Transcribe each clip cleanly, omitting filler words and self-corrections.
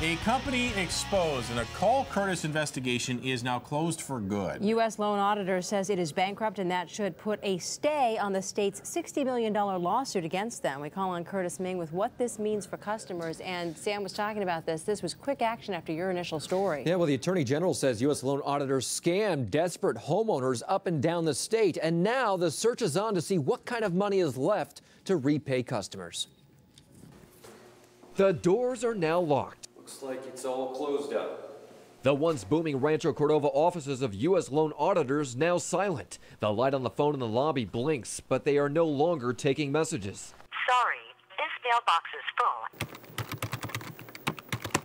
A company exposed in a Kurtis investigation is now closed for good. U.S. loan auditor says it is bankrupt, and that should put a stay on the state's $60 million lawsuit against them. We call on Kurtis Ming with what this means for customers. And Sam was talking about this. This was quick action after your initial story. Yeah, well, the Attorney General says U.S. loan auditors scammed desperate homeowners up and down the state. And now the search is on to see what kind of money is left to repay customers. The doors are now locked. Looks like it's all closed up. The once booming Rancho Cordova offices of U.S. loan auditors now silent. The light on the phone in the lobby blinks, but they are no longer taking messages. Sorry, this mailbox is full.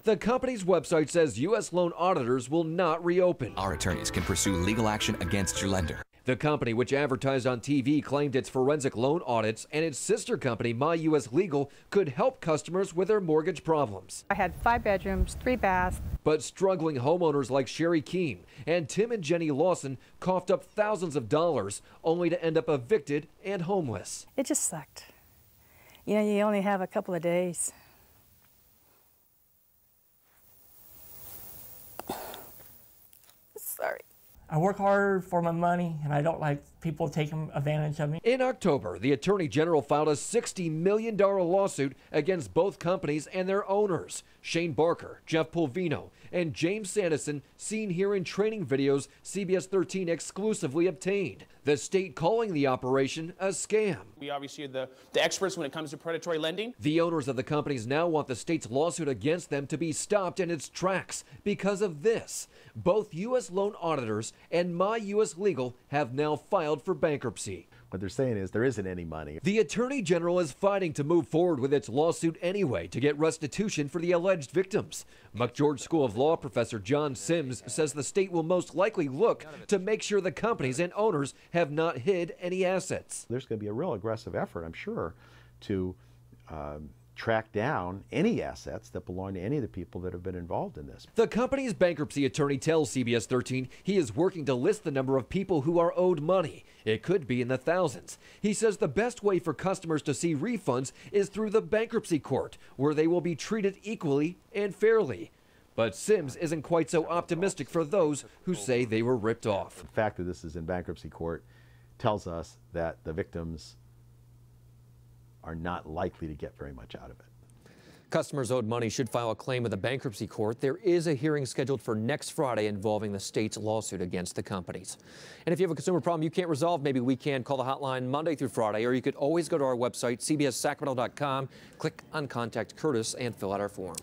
The company's website says U.S. loan auditors will not reopen. Our attorneys can pursue legal action against your lender. The company, which advertised on TV, claimed its forensic loan audits, and its sister company, My U.S. Legal, could help customers with their mortgage problems. I had 5 bedrooms, 3 baths. But struggling homeowners like Sherry Keem and Tim and Jenny Lawson coughed up thousands of dollars, only to end up evicted and homeless. It just sucked. You know, you only have a couple of days. Sorry. I work hard for my money, and I don't like people taking advantage of me. In October, the Attorney General filed a $60 million lawsuit against both companies and their owners, Shane Barker, Jeff Pulvino, and James Sanderson, seen here in training videos CBS 13 exclusively obtained. The state calling the operation a scam. We obviously are the experts when it comes to predatory lending. The owners of the companies now want the state's lawsuit against them to be stopped in its tracks because of this. Both U.S. loan auditors and My U.S. Legal have now filed for bankruptcy. What they're saying is there isn't any money. The Attorney General is fighting to move forward with its lawsuit anyway to get restitution for the alleged victims. McGeorge School of Law professor John Sims says the state will most likely look to make sure the companies and owners have not hid any assets. There's going to be a real aggressive effort, I'm sure, to track down any assets that belong to any of the people that have been involved in this. The company's bankruptcy attorney tells CBS 13 he is working to list the number of people who are owed money. It could be in the thousands. He says the best way for customers to see refunds is through the bankruptcy court, where they will be treated equally and fairly. But Sims isn't quite so optimistic for those who say they were ripped off. The fact that this is in bankruptcy court tells us that the victims are not likely to get very much out of it. Customers owed money should file a claim with the bankruptcy court. There is a hearing scheduled for next Friday involving the state's lawsuit against the companies. And if you have a consumer problem you can't resolve, maybe we can call the hotline Monday through Friday, or you could always go to our website, cbssacramento.com, click on Contact Kurtis, and fill out our form.